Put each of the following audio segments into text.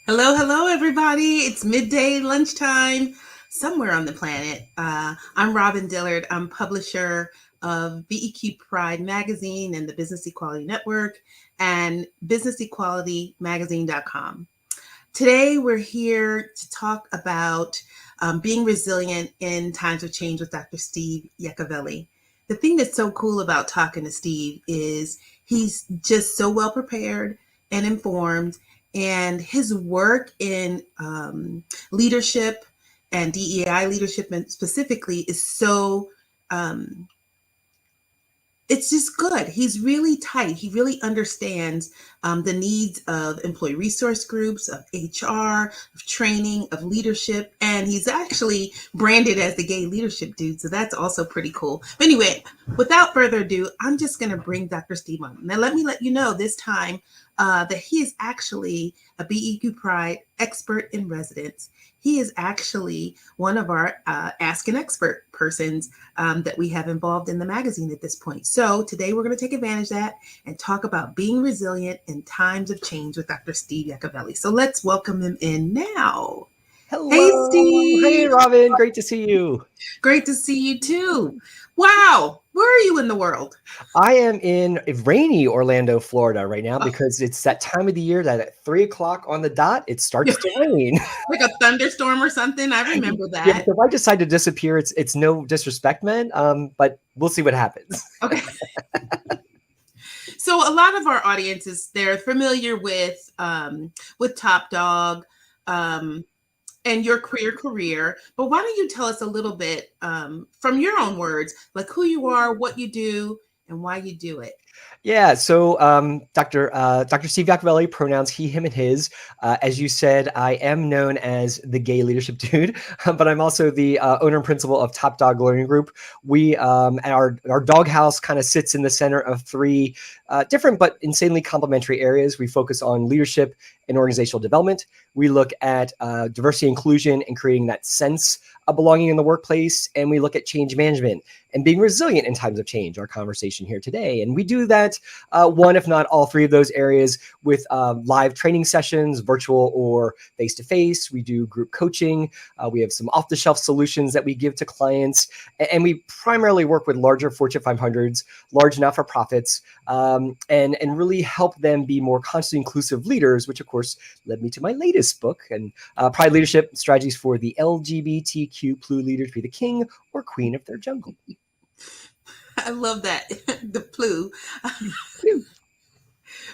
Hello, hello, everybody. It's midday lunchtime somewhere on the planet. I'm Robin Dillard. I'm publisher of BEQ Pride Magazine and the Business Equality Network and businessequalitymagazine.com. Today, we're here to talk about being resilient in times of change with Dr. Steve Yacovelli. The thing that's so cool about talking to Steve is he's just so well prepared and informed, and his work in leadership and DEI leadership specifically is so um, it's just good. He's really tight. He really understands the needs of employee resource groups, of HR, of training, of leadership. And he's actually branded as the gay leadership dude. So that's also pretty cool. But anyway, without further ado, I'm just going to bring Dr. Steve on. Now, let me let you know this time that he is actually a BEQ Pride expert in residence. He is actually one of our Ask an Expert persons that we have involved in the magazine at this point. So today we're going to take advantage of that and talk about being resilient in times of change with Dr. Steve Yacovelli. So let's welcome him in now. Hey, Hello. Hey, Steve. Robin. Great to see you. Great to see you too. Wow. Where are you in the world? I am in rainy Orlando, Florida right now because it's that time of the year that at 3 o'clock on the dot, it starts to rain. Like a thunderstorm or something. I remember Yeah, that. so if I decide to disappear, it's no disrespect, man. But we'll see what happens. Okay. So a lot of our audiences, they're familiar with Top Dog, um, and your career. But why don't you tell us a little bit from your own words, like who you are, what you do, and why you do it? Yeah, so Dr. Steve Yacovelli, pronouns he, him, and his. As you said, I am known as the gay leadership dude, but I'm also the owner and principal of Top Dog Learning Group. We our doghouse kind of sits in the center of three different but insanely complementary areas. We focus on leadership and organizational development. We look at diversity inclusion and creating that sense of belonging in the workplace, and we look at change management and being resilient in times of change, our conversation here today. And we do that one, if not all three of those areas with live training sessions, virtual or face-to-face. We do group coaching. We have some off-the-shelf solutions that we give to clients. And we primarily work with larger Fortune 500s, large not-for-profits, and really help them be more consciously inclusive leaders, which of course led me to my latest book, and Pride Leadership Strategies for the LGBTQ Plus Leader to be the king or queen of their jungle. I love that, the flu.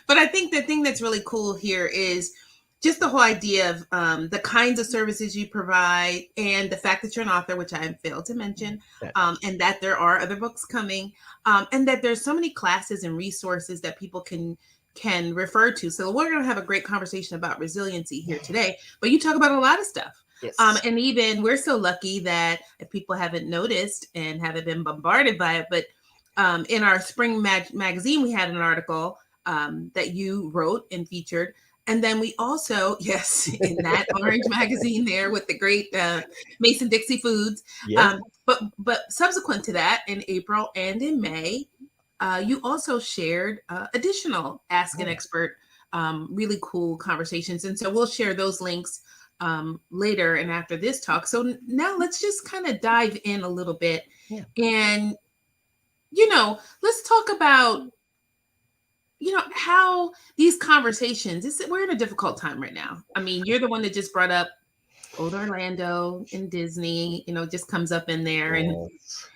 But I think the thing that's really cool here is just the whole idea of the kinds of services you provide and the fact that you're an author, which I failed to mention, and that there are other books coming, and that there's so many classes and resources that people can refer to. So we're going to have a great conversation about resiliency here today, but you talk about a lot of stuff. Yes. And even we're so lucky that if people haven't noticed and haven't been bombarded by it, but in our spring magazine, we had an article that you wrote and featured. And then we also, yes, in that orange magazine there with the great Mason Dixie Foods. Yeah. But subsequent to that, in April and in May, you also shared additional Ask an Expert, really cool conversations. And so we'll share those links later and after this talk. So now let's just kind of dive in a little bit. Yeah. And, let's talk about how these conversations, we're in a difficult time right now. I mean, you're the one that just brought up old Orlando and Disney, just comes up in there, and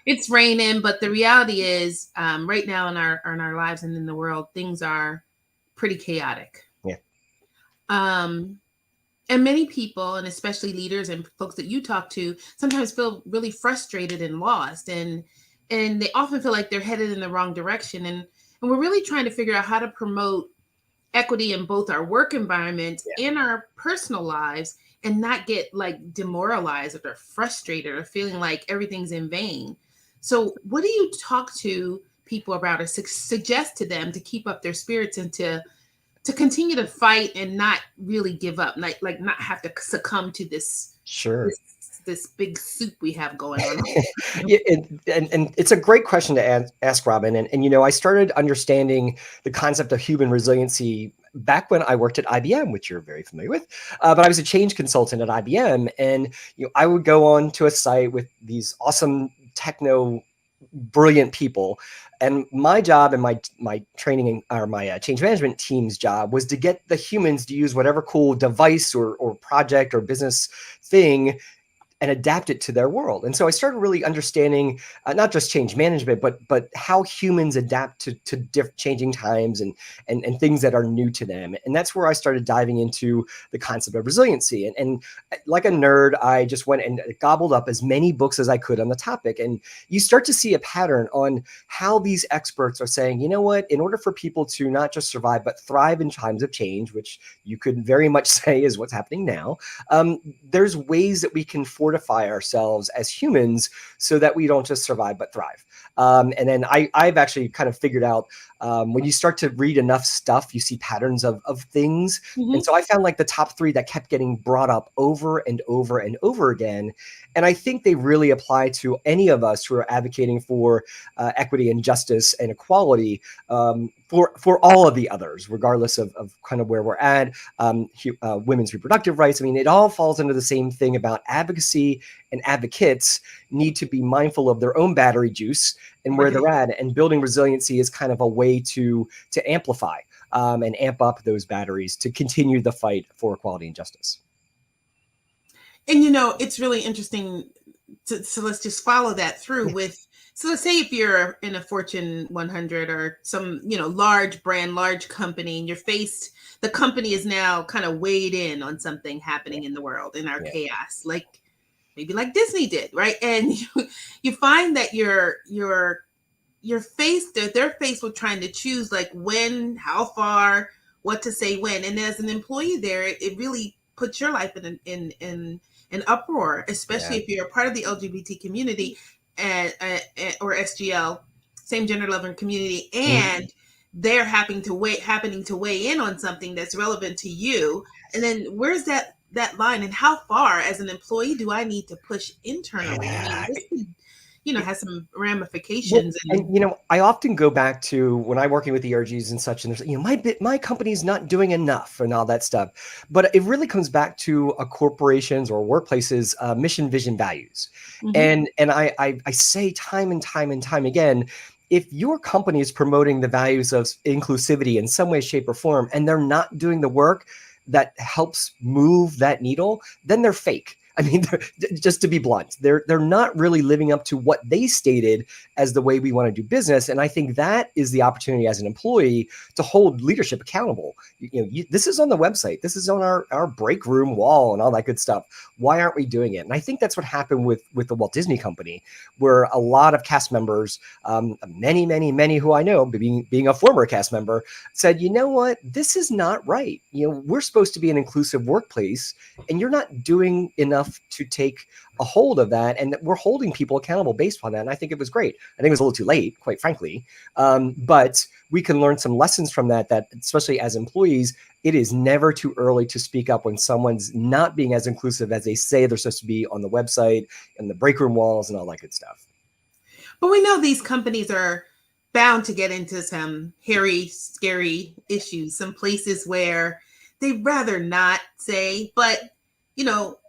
it's raining. But the reality is right now in our lives and in the world, things are pretty chaotic. Yeah. And many people, and especially leaders and folks that you talk to, sometimes feel really frustrated and lost, and they often feel like they're headed in the wrong direction. And we're really trying to figure out how to promote equity in both our work environment and our personal lives, and not get like demoralized or frustrated or feeling like everything's in vain. So what do you talk to people about or suggest to them to keep up their spirits and to continue to fight and not really give up, like not have to succumb to this this big soup we have going on. Yeah, and it's a great question to ask, Robin. And I started understanding the concept of human resiliency back when I worked at IBM, which you're very familiar with. But I was a change consultant at IBM, and I would go on to a site with these awesome techno brilliant people. And my job and my training or my change management team's job was to get the humans to use whatever cool device or project or business thing and adapt it to their world. And so I started really understanding not just change management, but how humans adapt to changing times and things that are new to them. And that's where I started diving into the concept of resiliency. And like a nerd, I just went and gobbled up as many books as I could on the topic. And you start to see a pattern on how these experts are saying, you know what, in order for people to not just survive, but thrive in times of change, which you could very much say is what's happening now, there's ways that we can fortify ourselves as humans so that we don't just survive but thrive. And then I've actually kind of figured out when you start to read enough stuff, you see patterns of things. Mm-hmm. And so I found like the top 3 that kept getting brought up over and over and over again. And I think they really apply to any of us who are advocating for equity and justice and equality for all of the others, regardless of kind of where we're at, women's reproductive rights. I mean, it all falls into the same thing about advocacy, and advocates need to be mindful of their own battery juice and where they're at. And building resiliency is kind of a way to amplify and amp up those batteries to continue the fight for equality and justice. And it's really interesting. So let's just follow that through with. So let's say if you're in a Fortune 100 or some large brand, large company, and the company is now kind of weighed in on something happening in the world in our chaos, maybe like Disney did, right? And you find that they're faced with trying to choose like when, how far, what to say when. And as an employee there, it really puts your life in an uproar, especially if you're a part of the LGBT community or SGL, same gender loving community, and they're happening to weigh in on something that's relevant to you. And then where's that line, and how far as an employee do I need to push internally? I mean, this has some ramifications. Well, and I often go back to when I'm working with ERGs and such, and there's my company's not doing enough and all that stuff. But it really comes back to a corporation's or workplace's mission, vision, values. And I say time and time and time again, if your company is promoting the values of inclusivity in some way, shape, or form, and they're not doing the work that helps move that needle, then they're fake. I mean, just to be blunt, they're not really living up to what they stated as the way we want to do business. And I think that is the opportunity as an employee to hold leadership accountable. This is on the website. This is on our break room wall and all that good stuff. Why aren't we doing it? And I think that's what happened with the Walt Disney Company, where a lot of cast members, many who I know, being a former cast member, said, you know what, this is not right. We're supposed to be an inclusive workplace, and you're not doing enough to take a hold of that, and we're holding people accountable based on that. And I think it was great. I think it was a little too late, quite frankly, but we can learn some lessons from that especially as employees, it is never too early to speak up when someone's not being as inclusive as they say they're supposed to be on the website and the break room walls and all that good stuff. But we know these companies are bound to get into some hairy, scary issues, some places where they'd rather not say, but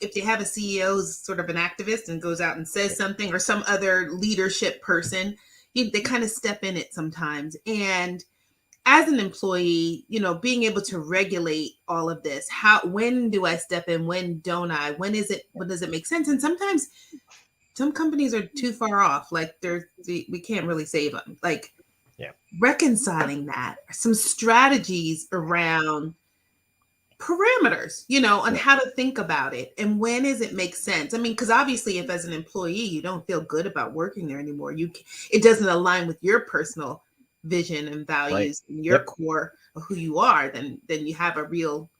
if they have a CEO who's sort of an activist and goes out and says something, or some other leadership person, they kind of step in it sometimes. And as an employee, being able to regulate all of this, when do I step in? When don't I? When does it make sense? And sometimes some companies are too far off. Like we can't really save them. Like reconciling that, some strategies around parameters, on how to think about it and when does it make sense. I mean, because obviously if as an employee you don't feel good about working there anymore, it doesn't align with your personal vision and values and your core of who you are, then you have a real,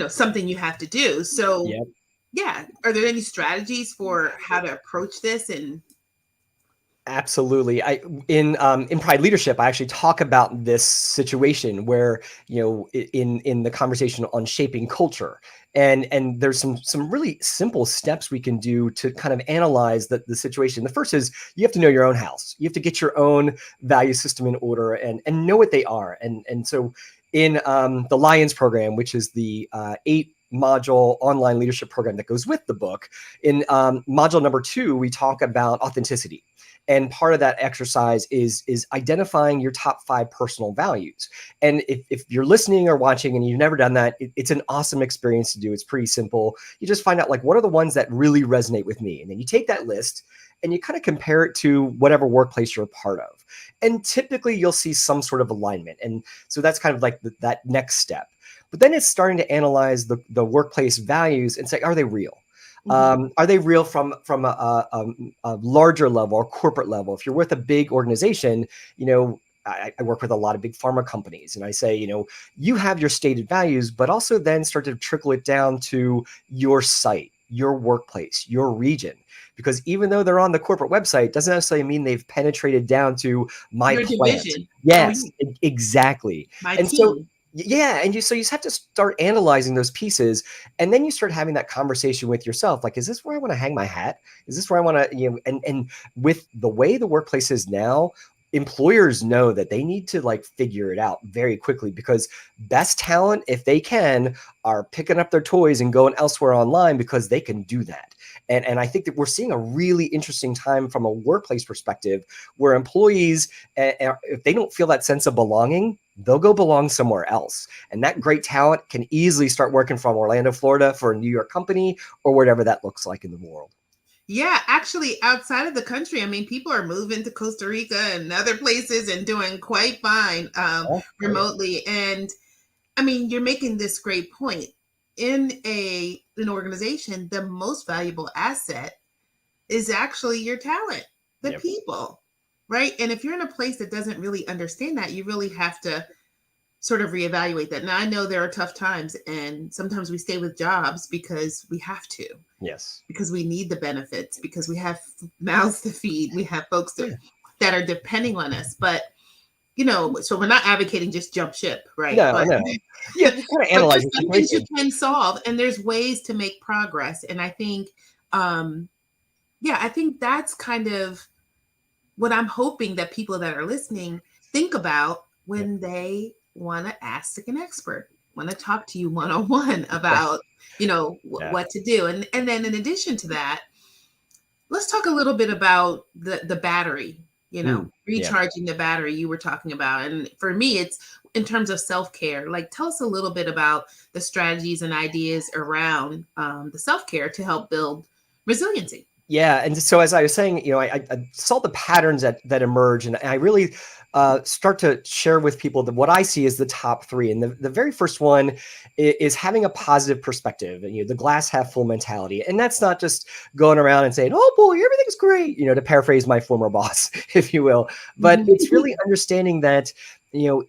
something you have to do. So are there any strategies for how to approach this? And Absolutely. In Pride Leadership, I actually talk about this situation where, in the conversation on shaping culture, and there's some really simple steps we can do to kind of analyze the situation. The first is you have to know your own house. You have to get your own value system in order and know what they are. And so in the Lions program, which is the 8 module online leadership program that goes with the book, in module number 2, we talk about authenticity. And part of that exercise is identifying your top 5 personal values. And if you're listening or watching and you've never done that, it's an awesome experience to do. It's pretty simple. You just find out, like, what are the ones that really resonate with me? And then you take that list and you kind of compare it to whatever workplace you're a part of. And typically you'll see some sort of alignment. And so that's kind of like that next step. But then it's starting to analyze the workplace values and say, are they real? Mm-hmm. Are they real from a larger level or corporate level? If you're with a big organization, I work with a lot of big pharma companies, and I say, you have your stated values, but also then start to trickle it down to your site, your workplace, your region. Because even though they're on the corporate website, doesn't necessarily mean they've penetrated down to my Your plant. division. Oh, Yes, yeah. exactly. My And so team. yeah, and you just have to start analyzing those pieces, and then you start having that conversation with yourself, like, is this where I want to hang my hat? Is this where I want to, and with the way the workplace is now, employers know that they need to, like, figure it out very quickly, because best talent, if they can, are picking up their toys and going elsewhere online because they can do that. And I think that we're seeing a really interesting time from a workplace perspective, where employees, if they don't feel that sense of belonging, they'll go belong somewhere else. And that great talent can easily start working from Orlando, Florida for a New York company, or whatever that looks like in the world. Yeah, actually, outside of the country, I mean, people are moving to Costa Rica and other places and doing quite fine Oh yeah. remotely. And I mean, you're making this great point. In an organization, the most valuable asset is actually your talent, the Yep. people, right? And if you're in a place that doesn't really understand that, you really have to sort of reevaluate that. Now, I know there are tough times, and sometimes we stay with jobs because we have to, Yes. because we need the benefits, because we have mouths to feed, we have folks Yeah. that are depending on us. But so we're not advocating just jump ship, right? No, But no. Yeah, just kind of but analyze there's your some things you situation. can solve, and there's ways to make progress. And I think, um, yeah, I think that's kind of what I'm hoping that people that are listening think about Yep. when they want to ask an expert, want to talk to you one on one about, Yeah. what to do. And then in addition to that, let's talk a little bit about the battery, Yeah. recharging the battery you were talking about. And for me, it's in terms of self-care. Like, tell us a little bit about the strategies and ideas around the self-care to help build resiliency. Yeah, and so as I was saying, I saw the patterns that emerge, and I really start to share with people that what I see is the top 3. And the very first one is having a positive perspective, and the glass half full mentality. And that's not just going around and saying, "Oh boy, everything's great," to paraphrase my former boss, if you will. But it's really understanding that,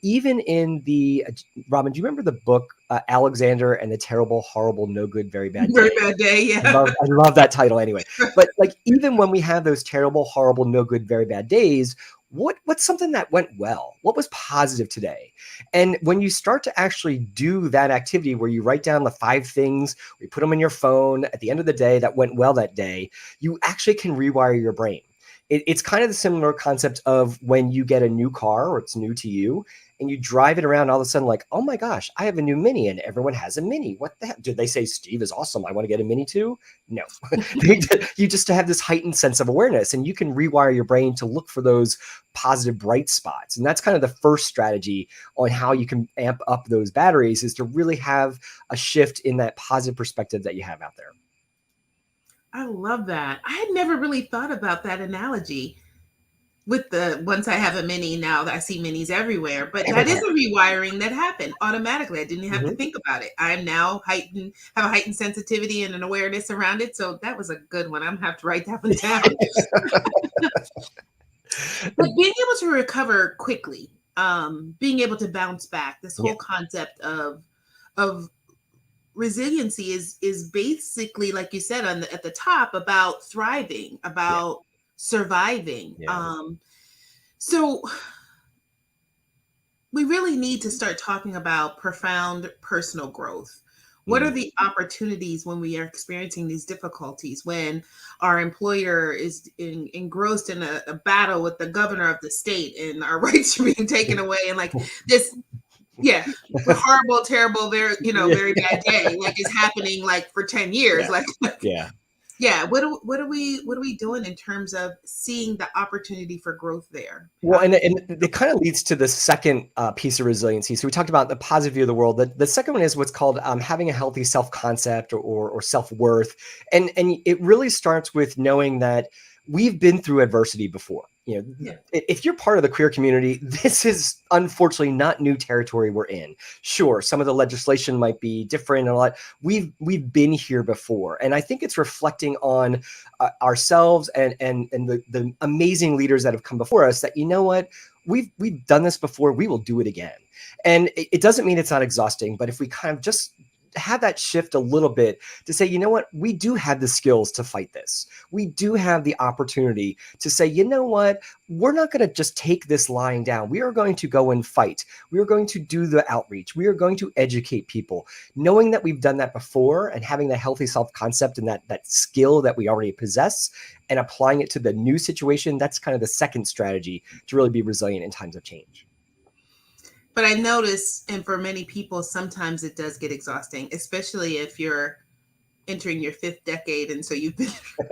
even in the Robin, do you remember the book Alexander and the Terrible, Horrible, No Good, Very Bad Very Day? bad day, I yeah. love I love that title anyway. But, like, even when we have those terrible, horrible, no good, very bad days, what's something that went well? What was positive today? And when you start to actually do that activity where you write down the 5 things, or you put them in your phone at the end of the day that went well that day, you actually can rewire your brain. It's kind of the similar concept of when you get a new car, or it's new to you, and you drive it around, all of a sudden, like, oh my gosh, I have a new Mini, and everyone has a Mini. What the heck? Did they say Steve is awesome? I want to get a Mini too? No. You just have this heightened sense of awareness, and you can rewire your brain to look for those positive bright spots. And that's kind of the first strategy on how you can amp up those batteries, is to really have a shift in that positive perspective that you have out there. I love that. I had never really thought about that analogy with the once I have a mini, now that I see minis everywhere. But that is Everywhere. a rewiring that happened automatically. I didn't have to Mhm. think about it. I'm now have a heightened sensitivity and an awareness around it. So that was a good one. I'm gonna have to write that one down. But being able to recover quickly, being able to bounce back, this Yeah. whole concept of resiliency is basically, like you said, at the top, about thriving, Yeah. about surviving. Yeah. So we really need to start talking about profound personal growth. What are Mm. the opportunities when we are experiencing these difficulties, when our employer is engrossed in a battle with the governor of the state and our rights are being taken away, and like this, yeah, horrible, terrible, very, Yeah. very bad day, like is happening like for 10 years. Yeah. Like, Yeah. yeah, what are we doing in terms of seeing the opportunity for growth there? Well, and it kind of leads to the second piece of resiliency. So we talked about the positive view of the world. The second one is what's called having a healthy self concept or self worth, and it really starts with knowing that we've been through adversity before. Yeah. If you're part of the queer community, this is unfortunately not new territory we're in. Sure, some of the legislation might be different and a lot. We've been here before, and I think it's reflecting on ourselves and the amazing leaders that have come before us, that you know what, we've done this before, we will do it again. And it doesn't mean it's not exhausting, but if we kind of just have that shift a little bit to say, you know what, we do have the skills to fight this. We do have the opportunity to say, you know what, we're not going to just take this lying down. We are going to go and fight. We are going to do the outreach. We are going to educate people. Knowing that we've done that before and having that healthy self-concept and that skill that we already possess and applying it to the new situation, that's kind of the second strategy to really be resilient in times of change. But I notice, and for many people, sometimes it does get exhausting, especially if you're entering your fifth decade. And so you've been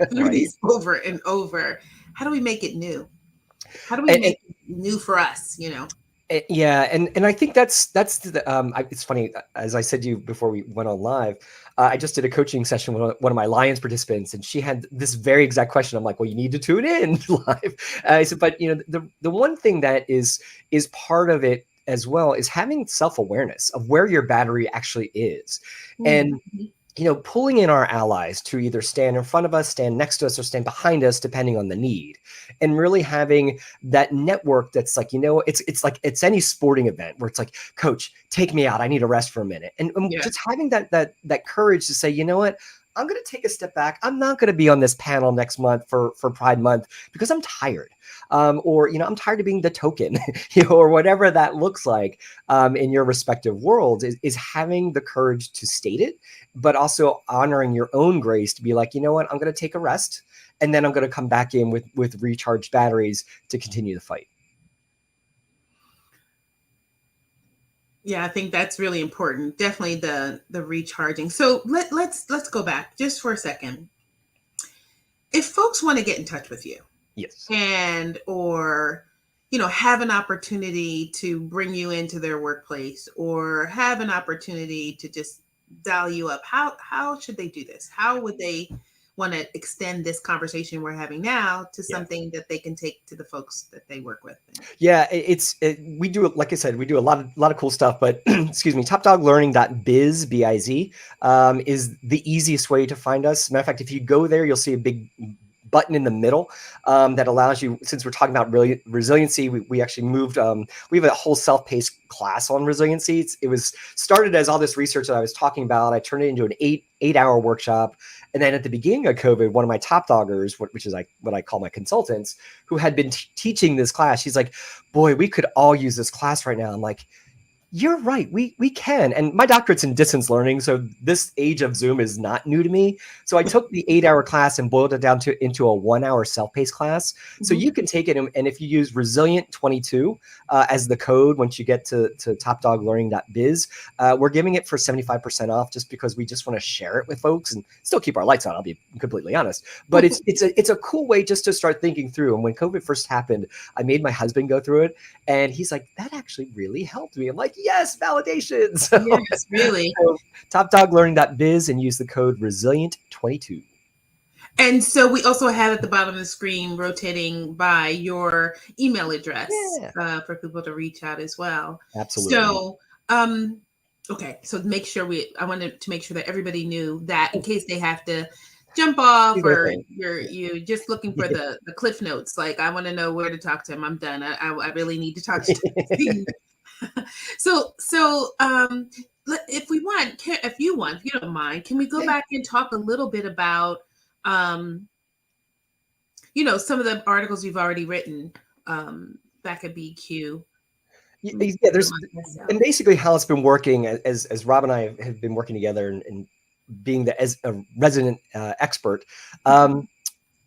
through Right. these over and over. How do we make it new? How do we And, make it new for us, Yeah, and I think that's it's funny, as I said to you before we went on live, I just did a coaching session with one of my Lions participants, and she had this very exact question. I'm like, well, you need to tune in live. I said, but the one thing that is part of it as well is having self-awareness of where your battery actually is, and Mhm. pulling in our allies to either stand in front of us, stand next to us, or stand behind us, depending on the need, and really having that network that's like, it's like it's any sporting event where it's like, coach, take me out. I need a rest for a minute, and Yeah. just having that courage to say, you know what, I'm going to take a step back. I'm not going to be on this panel next month for Pride Month because I'm tired. Or I'm tired of being the token, or whatever that looks like in your respective worlds, is having the courage to state it, but also honoring your own grace to be like, you know what, I'm going to take a rest, and then I'm going to come back in with recharged batteries to continue the fight. Yeah, I think that's really important. Definitely the recharging. So let's go back just for a second. If folks want to get in touch with you, Yes. and or have an opportunity to bring you into their workplace, or have an opportunity to just dial you up, how should they do this? How would they want to extend this conversation we're having now to Yeah. something that they can take to the folks that they work with? Yeah, we do, like I said, we do a lot of cool stuff, but excuse me, topdoglearning.biz, biz, is the easiest way to find us. Matter of fact, if you go there, you'll see a big button in the middle that allows you, since we're talking about resiliency, we actually moved, we have a whole self-paced class on resiliency. It was started as all this research that I was talking about. I turned it into an eight-hour workshop. And then at the beginning of COVID, one of my top doggers, which is like what I call my consultants, who had been teaching this class, she's like, boy, we could all use this class right now. I'm like, you're right. We can. And my doctorate's in distance learning, so this age of Zoom is not new to me. So I took the 8-hour class and boiled it down into a 1-hour self-paced class. So Mhm. you can take it, and if you use Resilient 22 as the code, once you get to topdoglearning.biz, we're giving it for 75% off, just because we just want to share it with folks and still keep our lights on. I'll be completely honest, but it's a cool way just to start thinking through. And when COVID first happened, I made my husband go through it, and he's like, that actually really helped me. I'm like, yes, validation. Yes, really. So topdoglearning.biz and use the code resilient22. And so we also have at the bottom of the screen, rotating by, your email address Yeah, for people to reach out as well. absolutely. So, okay, so I wanted to make sure that everybody knew that, in case they have to jump off, Do their or thing. you're just looking for the cliff notes. Like, I want to know where to talk to him. I'm done. I really need to talk to Steve. So if you don't mind, can we go back and talk a little bit about um, some of the articles you've already written back at BEQ. Yeah, there's and basically how it's been working as Rob and I have been working together and being as a resident expert,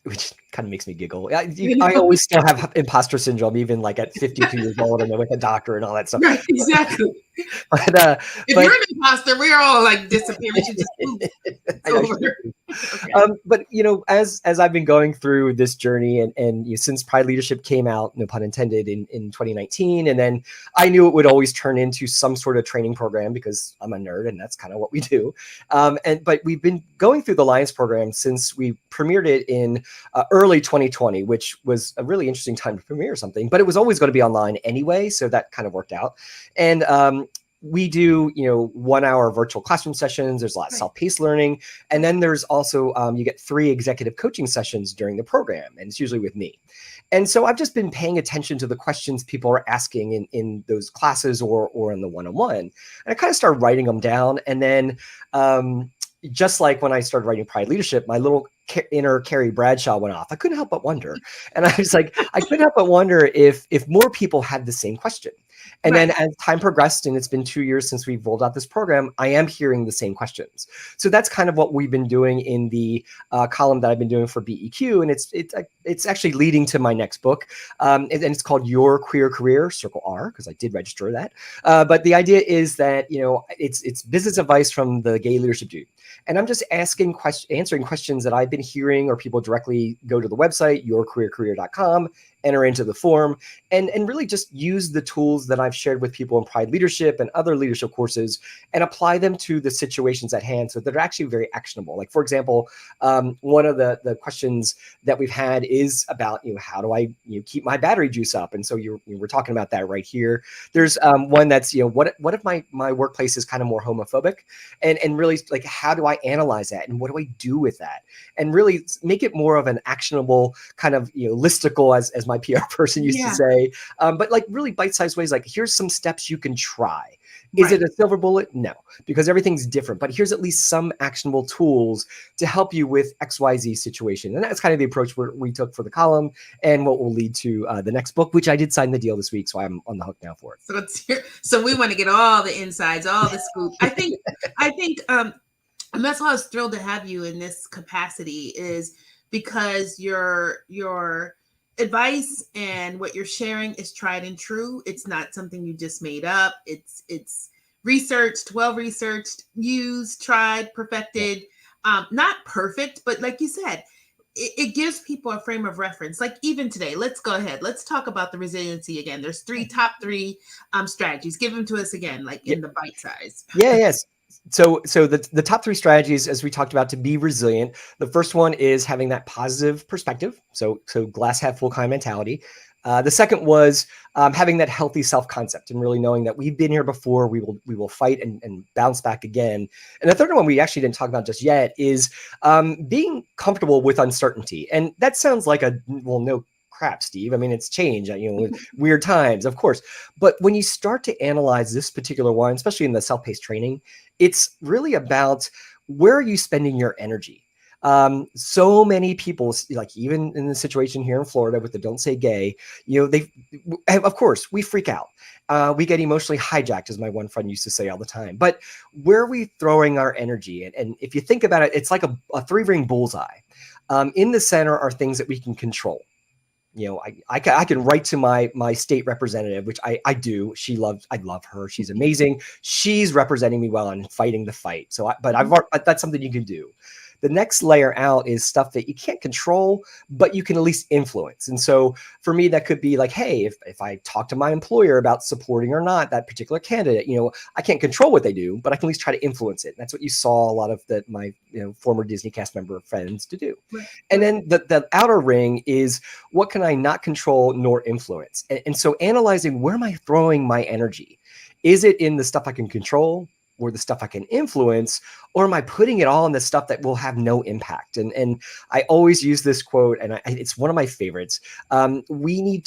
which kind of makes me giggle. I always still have imposter syndrome, even like at 52 years old and I'm with a doctor and all that stuff. Right, exactly. If but you're an imposter, we're all like disappear. We should just move. It's over. Okay. But as I've been going through this journey and since Pride Leadership came out, no pun intended, in 2019, and then I knew it would always turn into some sort of training program because I'm a nerd and that's kind of what we do. But we've been going through the Alliance program since we premiered it in early 2020, which was a really interesting time to premiere something, but it was always going to be online anyway, so that kind of worked out. And we do, 1 hour virtual classroom sessions. There's a lot of self-paced learning. And then there's also, you get 3 executive coaching sessions during the program, and it's usually with me. And so I've just been paying attention to the questions people are asking in those classes or in the one-on-one. And I kind of started writing them down. And then just like when I started writing Pride Leadership, my little inner Carrie Bradshaw went off. I couldn't help but wonder. And I was like, I couldn't help but wonder if more people had the same question. And then as time progressed, and it's been 2 years since we've rolled out this program, I am hearing the same questions. So that's kind of what we've been doing in the column that I've been doing for BEQ. And it's actually leading to my next book. And it's called Your Queer Career, circle R, because I did register that. But the idea is that, it's business advice from the gay leadership dude. And I'm just answering questions that I've been hearing, or people directly go to the website, yourqueercareer.com, enter into the form, and really just use the tools that I've shared with people in Pride Leadership and other leadership courses and apply them to the situations at hand so that they're actually very actionable. Like, for example, one of the questions that we've had is about, how do I keep my battery juice up? And so we're talking about that right here. There's one that's, what if my workplace is kind of more homophobic, and really, like, how do I analyze that? And what do I do with that? And really make it more of an actionable kind of, listicle, as my PR person used to say, but like really bite-sized ways, like, here's some steps you can try. Is it a silver bullet? No, because everything's different, but here's at least some actionable tools to help you with XYZ situation. And that's kind of the approach we took for the column and what will lead to the next book, which I did sign the deal this week. So I'm on the hook now for it. So we want to get all the insides, all the scoop. I think, and that's why I was thrilled to have you in this capacity, is because your advice and what you're sharing is tried and true. It's not something you just made up. It's researched, well researched, used, tried, perfected. Not perfect, but like you said, it gives people a frame of reference. Like even today, let's go ahead. Let's talk about the resiliency again. There's top three strategies. Give them to us again, like in the bite size. Yes. So the top 3 strategies, as we talked about, to be resilient. The first one is having that positive perspective. So glass half full kind of mentality. The second was having that healthy self-concept and really knowing that we've been here before. We will fight and bounce back again. And the third one we actually didn't talk about just yet is being comfortable with uncertainty. And that sounds like no crap, Steve. I mean, it's change, weird times, of course. But when you start to analyze this particular one, especially in the self-paced training, it's really about where are you spending your energy? So many people, like even in the situation here in Florida with the Don't Say Gay, of course, we freak out. We get emotionally hijacked, as my one friend used to say all the time. But where are we throwing our energy? And if you think about it, it's like a 3-ring bullseye. In the center are things that we can control. I can write to my state representative, which I do. I love her. She's amazing. She's representing me well and fighting the fight. So, that's something you can do. The next layer out is stuff that you can't control, but you can at least influence. And so for me, that could be like, hey, if I talk to my employer about supporting or not that particular candidate, I can't control what they do, but I can at least try to influence it. And that's what you saw a lot of my former Disney cast member friends to do. Right. And then the outer ring is, what can I not control nor influence? And so analyzing, where am I throwing my energy? Is it in the stuff I can control, or the stuff I can influence, or am I putting it all in the stuff that will have no impact? And I always use this quote, and it's one of my favorites. We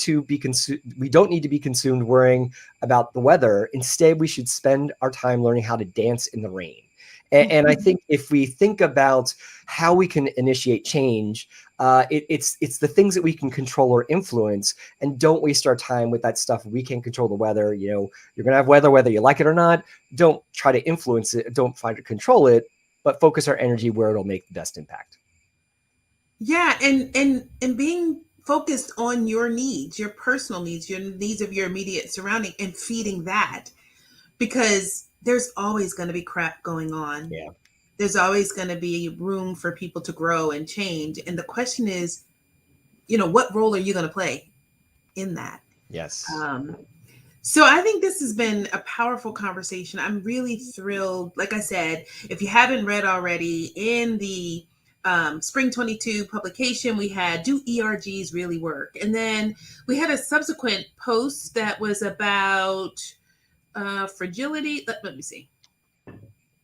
don't need to be consumed worrying about the weather. Instead, we should spend our time learning how to dance in the rain. And I think if we think about how we can initiate change, it's the things that we can control or influence, and don't waste our time with that stuff. We can't control the weather. You're going to have weather, whether you like it or not. Don't try to influence it. Don't try to control it, but focus our energy where it'll make the best impact. Yeah, and being focused on your needs, your personal needs, your needs of your immediate surrounding, and feeding that, because there's always going to be crap going on. Yeah. There's always going to be room for people to grow and change, and the question is, what role are you going to play in that? Yes. Um, so I think this has been a powerful conversation. I'm really thrilled. Like I said, if you haven't read already, in the Spring 22 publication, we had "Do ERGs Really Work?" And then we had a subsequent post that was about fragility. Let me see.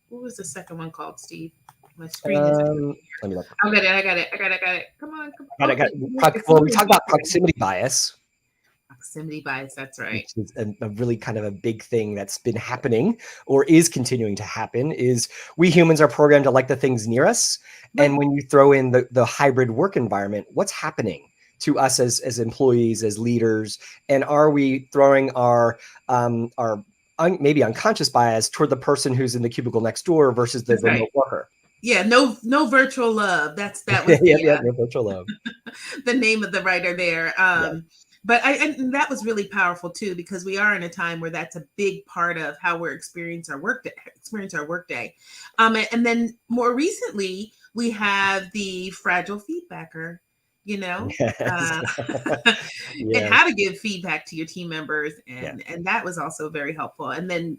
What was the second one called, Steve? My screen is. Let me look. I got it. I got it. I got it. I got it. Come on. Come on. Well, we talked about proximity bias. Proximity bias. That's right. Which is a really kind of a big thing that's been happening or is continuing to happen. Is we humans are programmed to like the things near us, and when you throw in the hybrid work environment, what's happening to us as employees, as leaders, and are we throwing our maybe unconscious bias toward the person who's in the cubicle next door versus the remote worker? Yeah, no virtual love. That was the no virtual love. the name of the writer there. But and that was really powerful too, because we are in a time where that's a big part of how we're experiencing our workday. And then more recently, we have the fragile feedbacker, Yes. and how to give feedback to your team members, and that was also very helpful. And then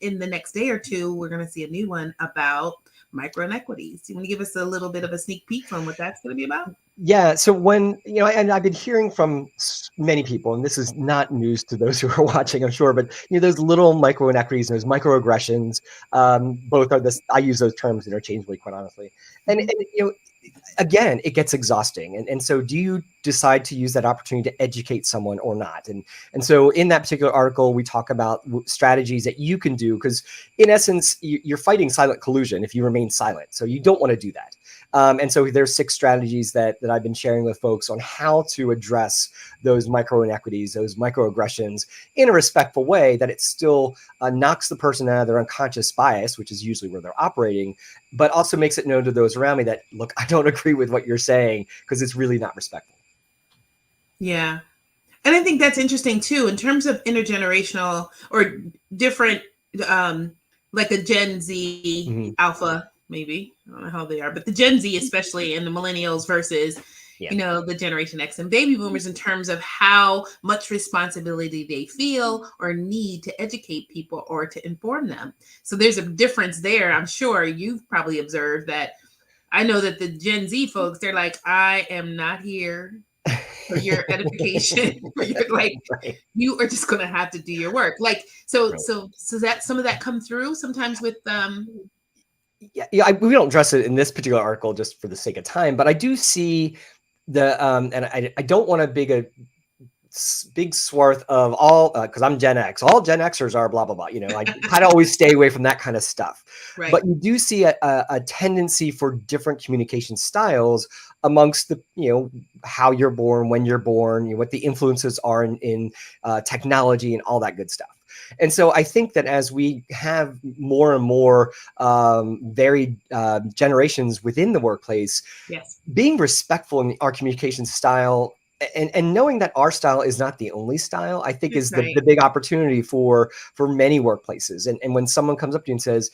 in the next day or two, we're going to see a new one about micro inequities. You want to give us a little bit of a sneak peek on what that's going to be about? Yeah. So when, and I've been hearing from many people, and this is not news to those who are watching, I'm sure, but those little micro inequities and those microaggressions, both are this, I use those terms interchangeably, quite honestly. And again, it gets exhausting. And so do you decide to use that opportunity to educate someone or not? And so in that particular article, we talk about strategies that you can do, because in essence, you're fighting silent collusion if you remain silent. So you don't want to do that. And so there's 6 strategies that I've been sharing with folks on how to address those micro inequities, those microaggressions in a respectful way that it still knocks the person out of their unconscious bias, which is usually where they're operating, but also makes it known to those around me that, look, I don't agree with what you're saying, because it's really not respectful. Yeah. And I think that's interesting too, in terms of intergenerational or different, like a Gen Z alpha, maybe. I don't know how they are, but the Gen Z, especially, and the millennials versus, the Generation X and baby boomers, in terms of how much responsibility they feel or need to educate people or to inform them. So there's a difference there. I'm sure you've probably observed that. I know that the Gen Z folks, they're like, I am not here for your edification. You're like, you are just going to have to do your work. Like, so that some of that come through sometimes with we don't address it in this particular article just for the sake of time, but I do see and I don't want to big swath of all, because I'm Gen X. All Gen Xers are blah blah blah. I kind of always stay away from that kind of stuff. Right. But you do see a tendency for different communication styles amongst the how you're born, when you're born, what the influences are in technology and all that good stuff. And so I think that as we have more and more varied generations within the workplace, being respectful in our communication style and knowing that our style is not the only style, I think is the big opportunity for many workplaces. And when someone comes up to you and says,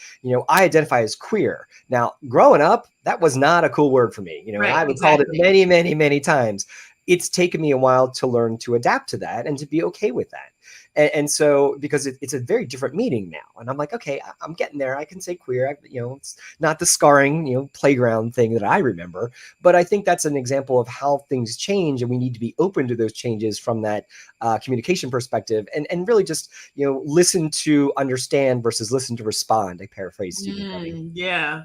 I identify as queer. Now, growing up, that was not a cool word for me. I would call it many, many, many times. It's taken me a while to learn to adapt to that and to be okay with that. And so, because it's a very different meaning now, and I'm like, okay, I'm getting there. I can say queer. It's not the scarring, playground thing that I remember, but I think that's an example of how things change, and we need to be open to those changes from that communication perspective, and really just listen to understand versus listen to respond. I paraphrase Stephen Covey. Yeah.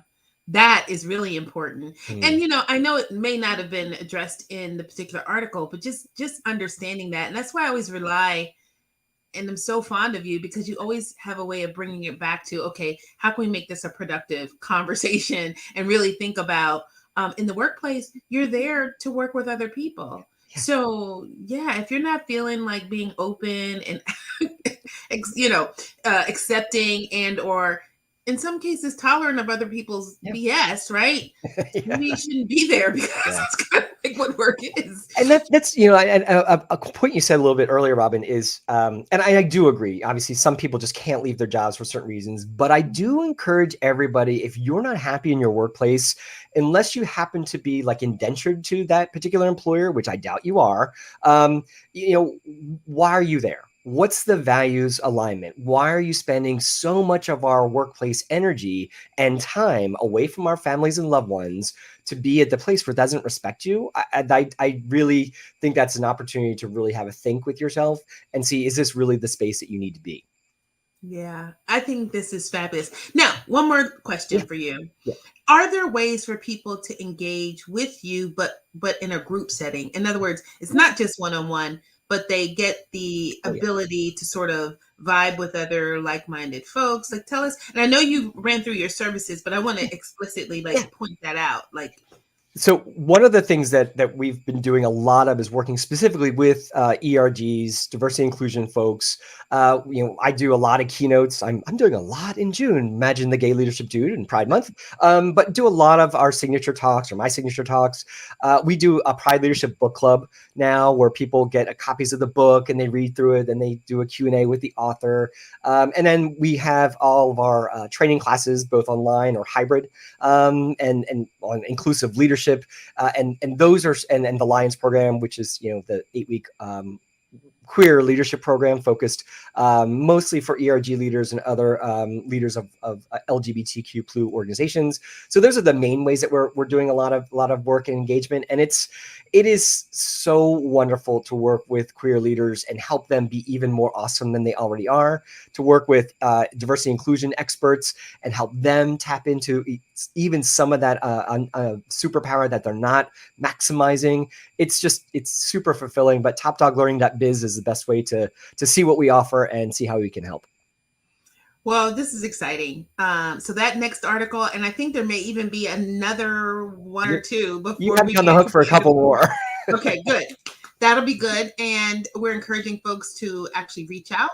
That is really important. And, I know it may not have been addressed in the particular article, but just understanding that. And that's why I always rely and I'm so fond of you because you always have a way of bringing it back to, okay, how can we make this a productive conversation and really think about, in the workplace, you're there to work with other people. Yeah. So yeah, if you're not feeling like being open and accepting and or in some cases tolerant of other people's Yeah. BS, right? Yeah. Maybe you shouldn't be there because Yeah. it's kind of like what work is. And that's a point you said a little bit earlier, Robin, is and I do agree. Obviously, some people just can't leave their jobs for certain reasons, but I do encourage everybody, if you're not happy in your workplace, unless you happen to be like indentured to that particular employer, which I doubt you are, um, why are you there? What's the values alignment? Why are you spending so much of our workplace energy and time away from our families and loved ones to be at the place where it doesn't respect you? I really think that's an opportunity to really have a think with yourself and see, is this really the space that you need to be? Yeah, I think this is fabulous. Now, one more Yeah. question for you. Yeah. Are there ways for people to engage with you but in a group setting? In other words, it's not just one-on-one, but they get the Oh, yeah. ability to sort of vibe with other like-minded folks. Like tell us, and I know you ran through your services, but I want to explicitly Yeah. like point that out. Like So one of the things that we've been doing a lot of is working specifically with ERGs, diversity inclusion folks. I do a lot of keynotes. I'm doing a lot in June. Imagine the Gay Leadership Dude and Pride Month, but do a lot of our signature talks or my signature talks. We do a Pride Leadership Book Club now, where people get copies of the book and they read through it, and they do a Q&A with the author. And then we have all of our training classes, both online or hybrid, and on inclusive leadership, and those are and the Lions program, which is the 8-week queer leadership program focused mostly for ERG leaders and other leaders of LGBTQ plus organizations. So those are the main ways that we're doing a lot of work and engagement, and it is so wonderful to work with queer leaders and help them be even more awesome than they already are, to work with diversity inclusion experts and help them tap into even some of that superpower that they're not maximizing. It's super fulfilling. But topdoglearning.biz is the best way to see what we offer and see how we can help. well, this is exciting. So that next article, and I think there may even be another one or two before You have we me on the get hook for a couple more. Okay, good. That'll be good. And we're encouraging folks to actually reach out,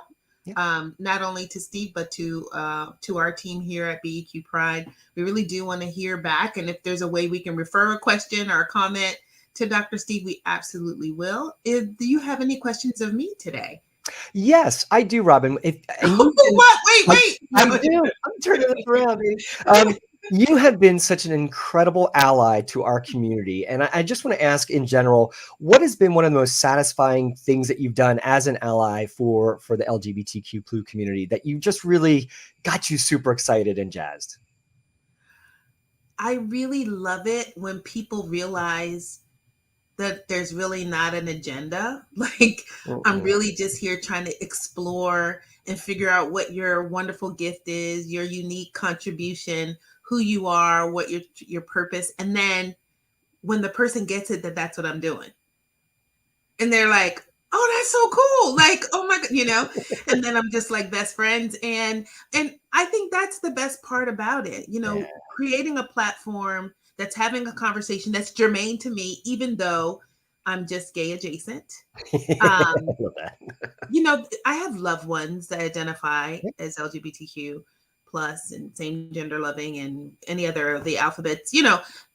not only to Steve, but to our team here at BEQ Pride. We really do want to hear back. And if there's a way we can refer a question or a comment to Dr. Steve, we absolutely will. Do you have any questions of me today? Yes, I do, Robin. What? Wait. I do. I'm turning this around, baby. You have been such an incredible ally to our community. And I just want to ask in general, what has been one of the most satisfying things that you've done as an ally for the LGBTQ plus community that you just really got you super excited and jazzed? I really love it when people realize that there's really not an agenda. Like, I'm really just here trying to explore and figure out what your wonderful gift is, your unique contribution, who you are, what your purpose. And then when the person gets it, that's what I'm doing. And they're like, oh, that's so cool. Like, oh my God, and then I'm just like best friends. And I think that's the best part about it, creating a platform that's having a conversation that's germane to me, even though I'm just gay adjacent. I love that. I have loved ones that identify as LGBTQ plus and same gender loving and any other of the alphabets,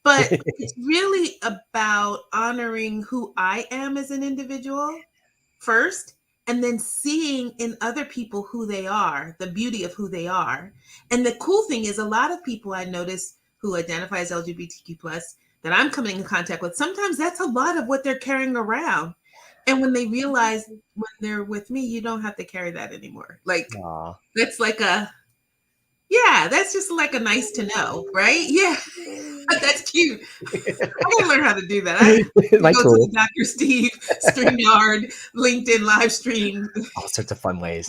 but it's really about honoring who I am as an individual first, and then seeing in other people who they are, the beauty of who they are. And the cool thing is a lot of people I notice who identify as LGBTQ plus that I'm coming in contact with, sometimes that's a lot of what they're carrying around. And when they realize when they're with me, you don't have to carry that anymore. Like, Aww. that's like that's just like a nice to know, right? Yeah. That's cute. I gotta learn how to do that. I My go tool. to the Dr. Steve, StreamYard, LinkedIn live stream. All sorts of fun ways.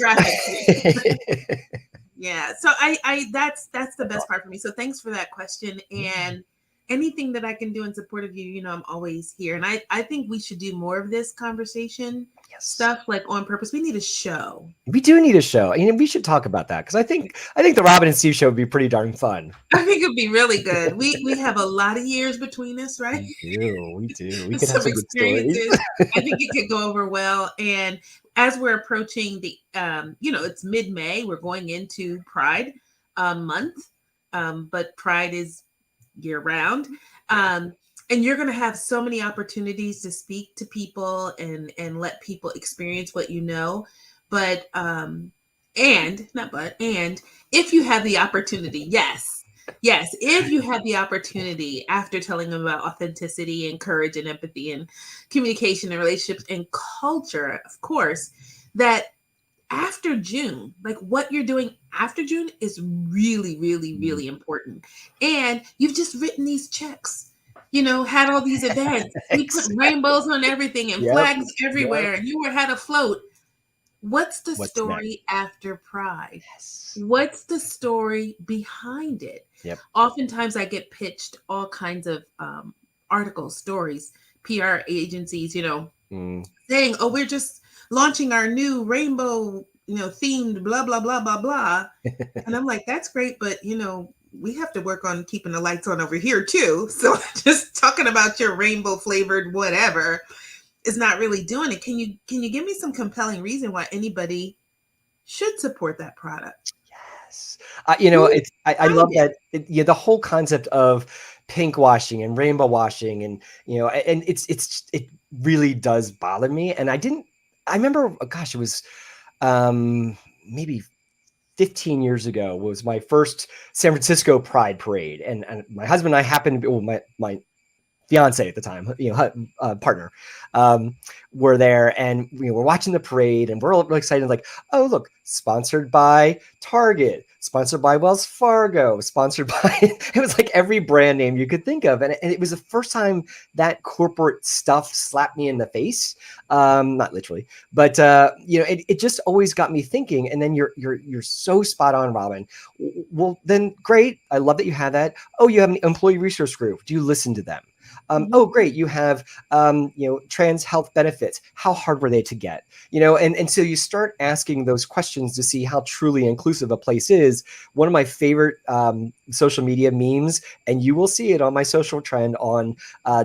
Yeah. So I that's the best part for me. So thanks for that question. And anything that I can do in support of you, I'm always here. And I think we should do more of this conversation Yes. stuff, like on purpose. We need a show. We do need a show. We should talk about that because I think the Robin and Steve show would be pretty darn fun. I think it'd be really good. We have a lot of years between us, right? We do. We do. We And could have some some good stories. experiences. I think it could go over well. And as we're approaching the, it's mid-May, we're going into Pride month, but Pride is year round. And you're going to have so many opportunities to speak to people and let people experience what you know. But, and not but, and if you have the opportunity, yes, if you have the opportunity after telling them about authenticity and courage and empathy and communication and relationships and culture, of course, that after June, like what you're doing after June is really, really, really important. And you've just written these checks, had all these events. We put Exactly. rainbows on everything and Yep. flags Yep. everywhere, and you had a float. What's the What's next? story after Pride? Yes. What's the story behind it? Yep. Oftentimes I get pitched all kinds of articles, stories, PR agencies, saying, oh, we're just launching our new rainbow, themed blah, blah, blah, blah, blah. And I'm like, that's great, but, we have to work on keeping the lights on over here too. So just talking about your rainbow flavored whatever is not really doing it. Can you give me some compelling reason why anybody should support that product? Yes. Who I love behind it? that. The whole concept of pink washing and rainbow washing, and it really does bother me. And I remember, gosh, it was maybe 15 years ago was my first San Francisco Pride parade, and my husband and I happened to be, well, my fiance at the time, partner, um, were there, and we were watching the parade, and we're all really excited, like, oh, look, sponsored by Target, sponsored by Wells Fargo, sponsored by, it was like every brand name you could think of. And it was the first time that corporate stuff slapped me in the face. Not literally, but it just always got me thinking. And then you're so spot on, Robin. Well, then great. I love that you have that. Oh, you have an employee resource group. Do you listen to them? Oh, great. You have, trans health benefits. How hard were they to get? And so you start asking those questions to see how truly inclusive a place is. One of my favorite social media memes, and you will see it on my social trend on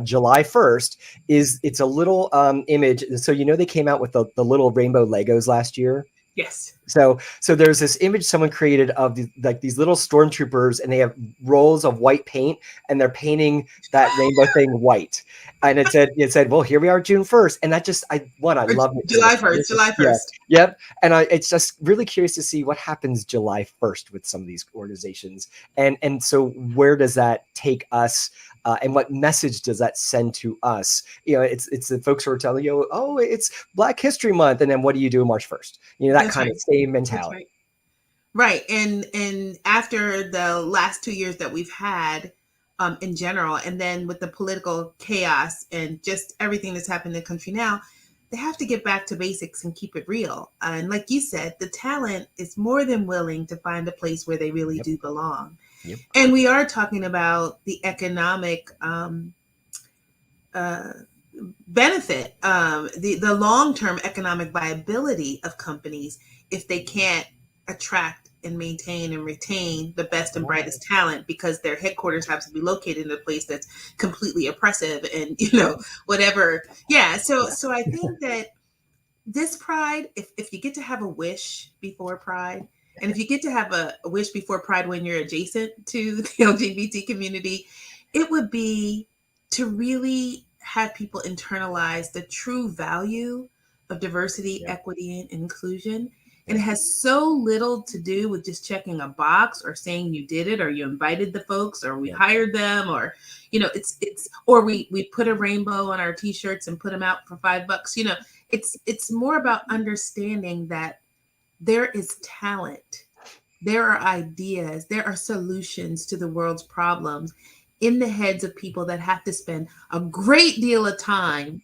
July 1st, is it's a little image. So, they came out with the little rainbow Legos last year. Yes. So there's this image someone created of these little stormtroopers, and they have rolls of white paint, and they're painting that rainbow thing white. And it said, well, here we are, June 1st. And that just, I love it so much. July 1st, July Yeah. 1st. Yep. And it's just really curious to see what happens July 1st with some of these organizations. And so where does that take us? And what message does that send to us? It's the folks who are telling you, oh, it's Black History Month, and then what do you do March 1st? That That's kind right. of same That's mentality. right. And after the last 2 years that we've had in general, and then with the political chaos and just everything that's happened in the country now, they have to get back to basics and keep it real. And like you said, the talent is more than willing to find a place where they really do belong. Yep. And we are talking about the economic benefit, the long-term economic viability of companies if they can't attract and maintain and retain the best and brightest talent, because their headquarters have to be located in a place that's completely oppressive and whatever. So I think that this Pride, if you get to have a wish before Pride, and if you get to have a wish before Pride when you're adjacent to the LGBT community, it would be to really have people internalize the true value of diversity, equity, and inclusion. And it has so little to do with just checking a box or saying you did it, or you invited the folks, or we hired them, or or we put a rainbow on our t-shirts and put them out for $5. It's more about understanding that there is talent, there are ideas, there are solutions to the world's problems in the heads of people that have to spend a great deal of time,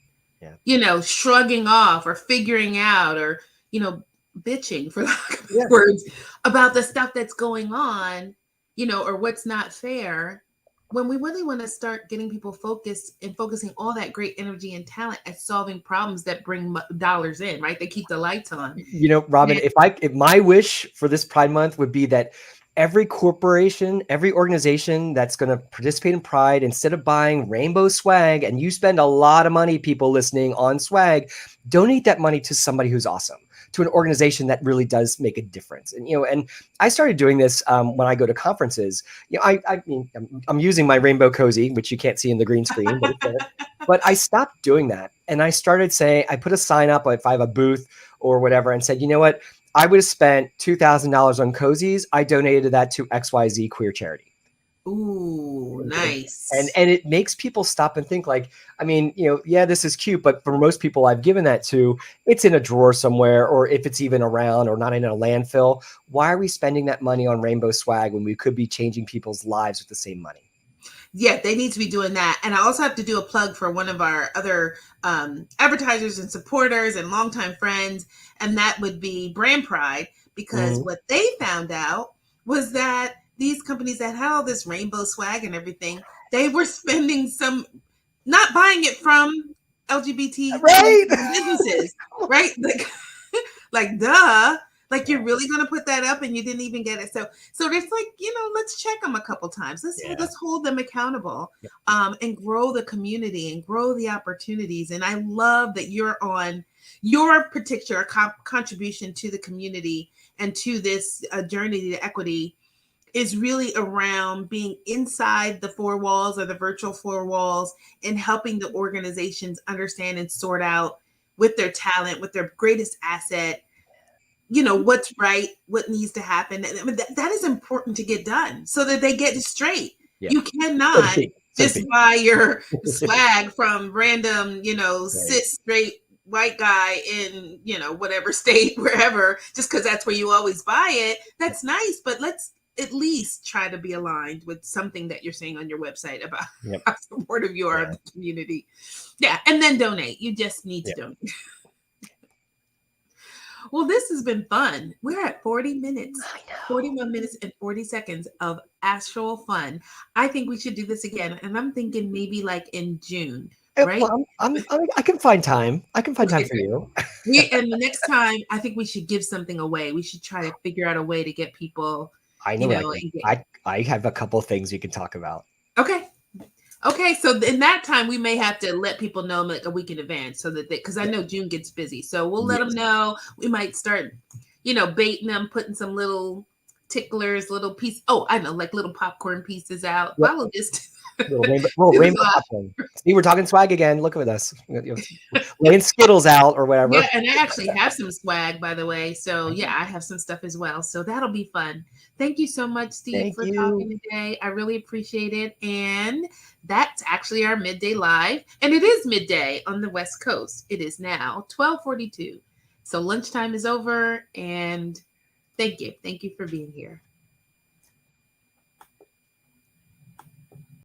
shrugging off or figuring out, or, bitching, for lack of words, about the stuff that's going on, or what's not fair. when we really want to start getting people focused and focusing all that great energy and talent at solving problems that bring dollars in, right? They keep the lights on. You know, Robin, if my wish for this Pride Month would be that every corporation, every organization that's going to participate in Pride, instead of buying rainbow swag, and you spend a lot of money, people listening, on swag, donate that money to somebody who's awesome, to an organization that really does make a difference. And, you know, and I started doing this when I go to conferences. You know, I mean, I'm using my rainbow cozy, which you can't see in the green screen, but it's there. But I stopped doing that. And I started saying, I put a sign up if I have a booth or whatever, and said, you know what? I would have spent $2,000 on cozies. I donated that to XYZ queer charity. Ooh, And nice. it makes people stop and think, like, I mean, you know, yeah, this is cute, but for most people I've given that to, it's in a drawer somewhere, or if it's even around or not in a landfill. Why are we spending that money on rainbow swag when we could be changing people's lives with the same money? Yeah, they need to be doing that. And I also have to do a plug for one of our other advertisers and supporters and longtime friends, and that would be Brand Pride, because what they found out was that these companies that had all this rainbow swag and everything, they were spending not buying it from LGBTQ Right? businesses, right? Like duh. Like, you're really gonna put that up and you didn't even get it. So it's like, let's check them a couple times. Let's hold them accountable, and grow the community and grow the opportunities. And I love that you're on your particular contribution to the community and to this journey to equity is really around being inside the four walls, or the virtual four walls, and helping the organizations understand and sort out with their talent, with their greatest asset, what's right, what needs to happen. I mean, that is important to get done so that they get it straight. Yeah. You So to cannot speak. just buy your swag from random, cis straight white guy in, whatever state, wherever, just because that's where you always buy it. That's nice, but let's at least try to be aligned with something that you're saying on your website about how supportive you are of the community. Yeah, and then donate. You just need to donate. Well, this has been fun. We're at 40 minutes, 41 minutes and 40 seconds of actual fun. I think we should do this again. And I'm thinking maybe like in June, right? Well, I can find time. I can find time Okay, for you. and the next time, I think we should give something away. We should try to figure out a way to get people, I know what I can. I have a couple of things you can talk about. Okay. Okay, so in that time, we may have to let people know like a week in advance, so that because I know June gets busy. So we'll let them know. We might start, baiting them, putting some little ticklers, little piece. Oh, I know, like little popcorn pieces out. Follow this. Little rainbow popcorn. See, we're talking swag again. Look at us. Laying Skittles out or whatever. Yeah, and I actually have some swag, by the way. So yeah, I have some stuff as well. So that'll be fun. Thank you so much, Steve, for talking today. I really appreciate it. And that's actually our midday live. And it is midday on the West Coast. It is now 12:42. So lunchtime is over. And thank you. Thank you for being here.